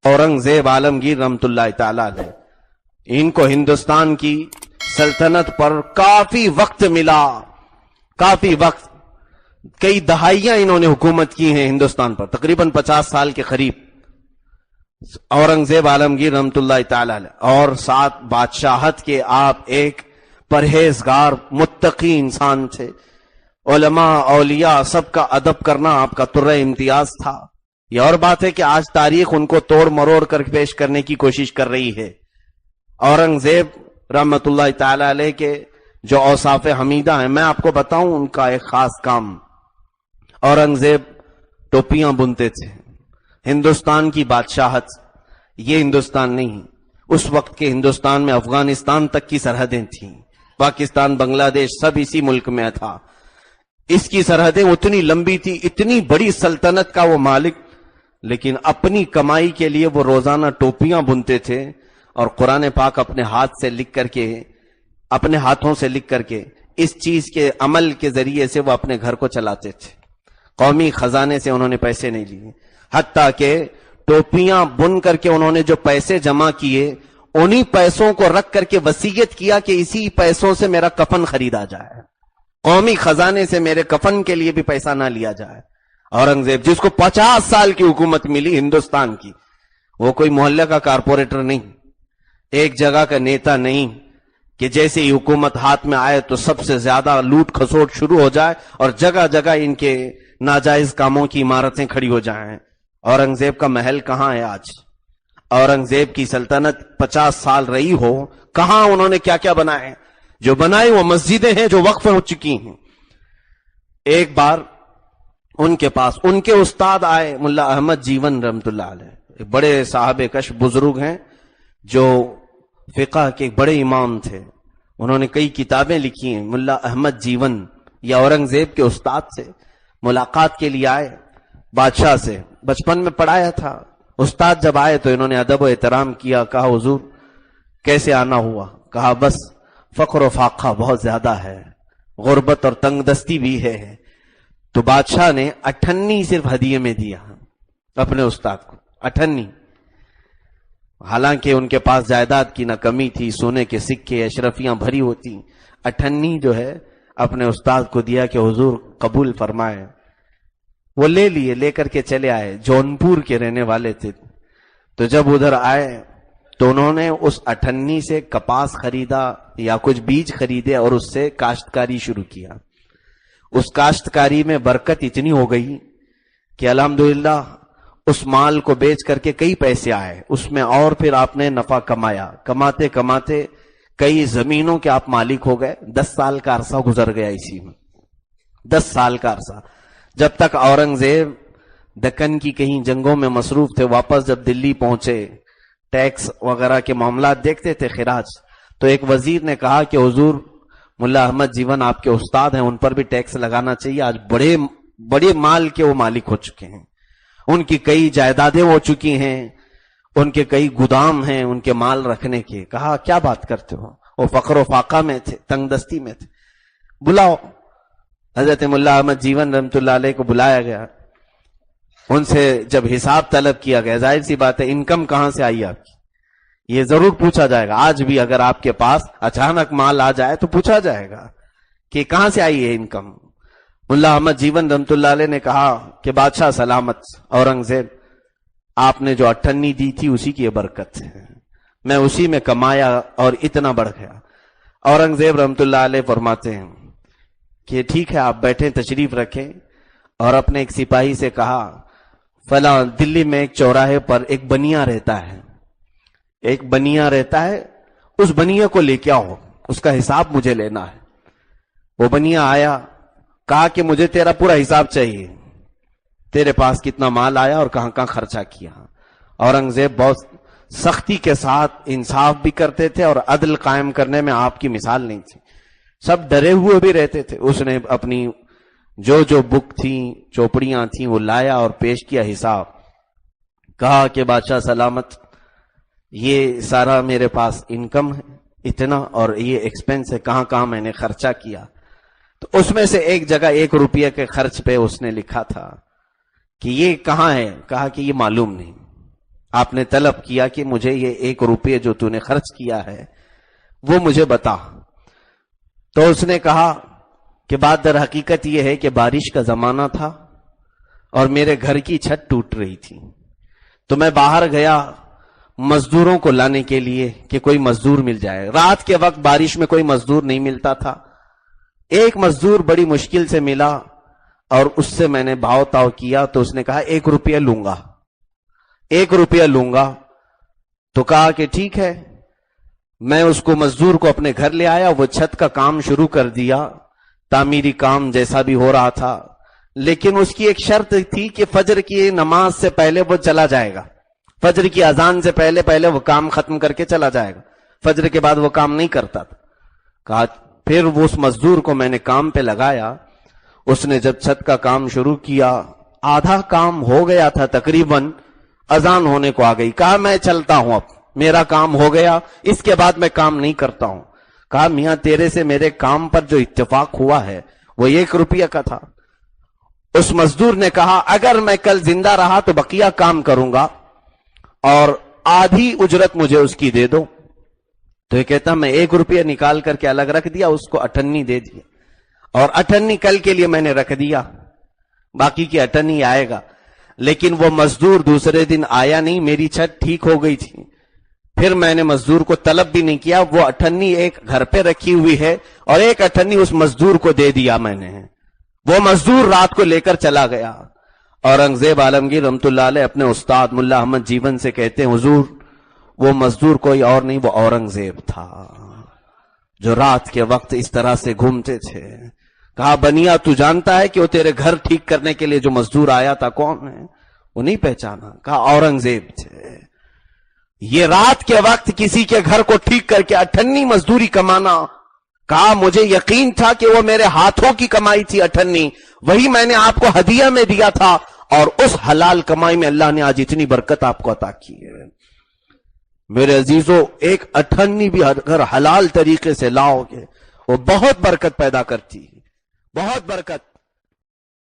औरंगजेब आलमगीर रहमतुल्लाह ताला अलैह, इनको हिंदुस्तान की सल्तनत पर काफी वक्त मिला, काफी वक्त, कई दहाइयां इन्होंने हुकूमत की है हिंदुस्तान पर, तकरीबन 50 साल के करीब औरंगजेब आलमगीर रहमतुल्लाह ताला अलैह। और साथ बादशाहत के आप एक परहेजगार मुत्तकी इंसान थे, उलमा औलिया सबका अदब करना आपका तुर्रा इम्तियाज था। यह और बात है कि आज तारीख उनको तोड़ मरोड़ कर पेश करने की कोशिश कर रही है। औरंगजेब रहमतुल्लाह ताला अलैह के जो औसाफ हमीदा है, मैं आपको बताऊं उनका एक खास काम, औरंगजेब टोपियां बुनते थे। हिंदुस्तान की बादशाहत, ये हिंदुस्तान नहीं, उस वक्त के हिंदुस्तान में अफगानिस्तान तक की सरहदें थीं, पाकिस्तान बांग्लादेश सब इसी मुल्क में था। इसकी सरहदें उतनी लंबी थी, इतनी बड़ी सल्तनत का वो मालिक, लेकिन अपनी कमाई के लिए वो रोजाना टोपियां बुनते थे और कुरान पाक अपने हाथ से लिख करके, अपने हाथों से लिख करके इस चीज के अमल के जरिए से वो अपने घर को चलाते थे। कौमी खजाने से उन्होंने पैसे नहीं लिए, हत्ता के टोपियां बुन करके उन्होंने जो पैसे जमा किए, उन्हीं पैसों को रख करके वसीयत किया कि इसी पैसों से मेरा कफन खरीदा जाए, कौमी खजाने से मेरे कफन के लिए भी पैसा ना लिया जाए। औरंगजेब जिसको 50 साल की हुकूमत मिली हिंदुस्तान की, वो कोई मोहल्ले का कारपोरेटर नहीं, एक जगह का नेता नहीं कि जैसे ही हुकूमत हाथ में आए तो सबसे ज्यादा लूट खसोट शुरू हो जाए और जगह जगह इनके नाजायज कामों की इमारतें खड़ी हो जाएं। औरंगजेब का महल कहां है आज? औरंगजेब की सल्तनत 50 साल रही हो, कहां उन्होंने क्या क्या बनाए? जो बनाई वो मस्जिदें हैं जो वक्फ हो चुकी हैं। एक बार उनके पास उनके उस्ताद आए, मुल्ला अहमद जीवन रहमतुल्लाह अलैह, बड़े साहब कश बुजुर्ग हैं जो फिक़ह के बड़े इमाम थे, उन्होंने कई किताबें लिखी हैं। मुल्ला अहमद जीवन या औरंगजेब के उस्ताद से मुलाकात के लिए आए, बादशाह से बचपन में पढ़ाया था। उस्ताद जब आए तो इन्होंने अदब व एहतराम किया, कहा हुजूर कैसे आना हुआ? कहा बस फख्र व फाखा बहुत ज्यादा है, गुर्बत और तंगदस्ती भी है। तो बादशाह ने 98 सिर्फ हदिये में दिया अपने उस्ताद को, 98। हालांकि उनके पास जायदाद की ना कमी थी, सोने के सिक्के अशरफियां भरी होती, 98 जो है अपने उस्ताद को दिया कि हुजूर कबूल फरमाए। वो ले लिए, लेकर के चले आए, जौनपुर के रहने वाले थे। तो जब उधर आए तो उन्होंने उस 98 से कपास खरीदा या कुछ बीज खरीदे और उससे काश्तकारी शुरू किया। उस काश्तकारी में बरकत इतनी हो गई कि अल्हम्दुलिल्लाह उस माल को बेच करके कई पैसे आए उसमें, और फिर आपने नफा कमाया, कमाते कमाते कई जमीनों के आप मालिक हो गए। 10 साल का अरसा गुजर गया इसी में, 10 साल का अरसा, जब तक औरंगजेब दक्कन की कहीं जंगों में मसरूफ थे। वापस जब दिल्ली पहुंचे, टैक्स वगैरह के मामला देखते थे, खिराज, तो एक वजीर ने कहा कि हुजूर मुल्ला अहमद जीवन आपके उस्ताद हैं, उन पर भी टैक्स लगाना चाहिए। आज बड़े बड़े माल के वो मालिक हो चुके हैं, उनकी कई जायदादें हो चुकी हैं, उनके कई गुदाम हैं उनके माल रखने के। कहा क्या बात करते हो? वो फख्र फाका में थे, तंगदस्ती में थे। बुलाओ। हजरत मुल्ला अहमद जीवन रहमतुल्लाह अलैह को बुलाया गया, उनसे जब हिसाब तलब किया गया, जाहिर सी बात है इनकम कहां से आई आपकी, ये जरूर पूछा जाएगा। आज भी अगर आपके पास अचानक माल आ जाए तो पूछा जाएगा कि कहां से आई है इनकम। मुल्ला अहमद जीवन रहमतुल्लाह अलैह ने कहा कि बादशाह सलामत, औरंगजेब आपने जो 98 दी थी उसी की बरकत है, मैं उसी में कमाया और इतना बढ़ गया। औरंगजेब रहमतुल्लाह अलैह फरमाते हैं कि ठीक है आप बैठे, तशरीफ रखें, और अपने एक सिपाही से कहा फला दिल्ली में एक चौराहे पर एक बनिया रहता है, एक बनिया रहता है, उस बनिया को लेके आओ, उसका हिसाब मुझे लेना है। वो बनिया आया, कहा कि मुझे तेरा पूरा हिसाब चाहिए, तेरे पास कितना माल आया और कहां कहां खर्चा किया। औरंगजेब बहुत सख्ती के साथ इंसाफ भी करते थे और अदल कायम करने में आपकी मिसाल नहीं थी। सब डरे हुए भी रहते थे। उसने अपनी जो जो बुक थी, चौपड़ियां थी, वो लाया और पेश किया हिसाब। कहा कि बादशाह सलामत, ये सारा मेरे पास इनकम है इतना, और ये एक्सपेंस है, कहां कहां मैंने खर्चा किया। तो उसमें से एक जगह 1 रुपये के खर्च पे उसने लिखा था कि ये कहां है। कहा कि ये मालूम नहीं। آپ نے طلب کیا کہ مجھے یہ 1 روپے جو تو نے خرچ کیا ہے وہ مجھے بتا. تو اس نے کہا کہ بات در حقیقت یہ ہے کہ بارش کا زمانہ تھا اور میرے گھر کی چھت ٹوٹ رہی تھی، تو میں باہر گیا مزدوروں کو لانے کے لیے کہ کوئی مزدور مل جائے. رات کے وقت بارش میں کوئی مزدور نہیں ملتا تھا. ایک مزدور بڑی مشکل سے ملا اور اس سے میں نے بھاؤ تاؤ کیا تو اس نے کہا 1 روپیہ لوں گا، 1 روپیہ لوں گا. تو کہا کہ ٹھیک ہے. میں اس کو مزدور کو اپنے گھر لے آیا، وہ چھت کا کام شروع کر دیا، تعمیری کام جیسا بھی ہو رہا تھا، لیکن اس کی ایک شرط تھی کہ فجر کی نماز سے پہلے وہ چلا جائے گا، فجر کی اذان سے پہلے وہ کام ختم کر کے چلا جائے گا، فجر کے بعد وہ کام نہیں کرتا تھا. کہا پھر وہ اس مزدور کو میں نے کام پہ لگایا. اس نے جب چھت کا کام شروع کیا، آدھا کام ہو گیا تھا تقریباً، اذان ہونے کو آ گئی. کہا میں چلتا ہوں، اب میرا کام ہو گیا، اس کے بعد میں کام نہیں کرتا ہوں. کہا میاں تیرے سے میرے کام پر جو اتفاق ہوا ہے وہ 1 روپیہ کا تھا. اس مزدور نے کہا اگر میں کل زندہ رہا تو بقیہ کام کروں گا اور آدھی اجرت مجھے اس کی دے دو. تو یہ کہتا میں 1 روپیہ نکال کر کے الگ رکھ دیا، اس کو 98 دے دیا، اور 98 کل کے لیے میں نے رکھ دیا، باقی کی 98 آئے گا. لیکن وہ مزدور دوسرے دن آیا نہیں، میری چھت ٹھیک ہو گئی تھی. پھر میں نے مزدور کو طلب بھی نہیں کیا، وہ 98 ایک گھر پہ رکھی ہوئی ہے اور ایک 98 اس مزدور کو دے دیا میں نے. وہ مزدور رات کو لے کر چلا گیا. اورنگزیب عالمگیر رحمت اللہ علیہ اپنے استاد ملا احمد جیون سے کہتے ہیں حضور وہ مزدور کوئی اور نہیں، وہ اورنگزیب تھا جو رات کے وقت اس طرح سے گھومتے تھے. کہا بنیا تو جانتا ہے کہ وہ تیرے گھر ٹھیک کرنے کے لیے جو مزدور آیا تھا کون ہے؟ وہ نہیں پہچانا. کہا اورنگزیب تھے. یہ رات کے وقت کسی کے گھر کو ٹھیک کر کے 98 مزدوری کمانا. کہا مجھے یقین تھا کہ وہ میرے ہاتھوں کی کمائی تھی 98، وہی میں نے آپ کو ہدیہ میں دیا تھا، اور اس حلال کمائی میں اللہ نے آج اتنی برکت آپ کو عطا کی ہے. میرے عزیزو ایک 98 بھی اگر حلال طریقے سے لاؤ گے وہ بہت برکت پیدا کرتی ہے، بہت برکت.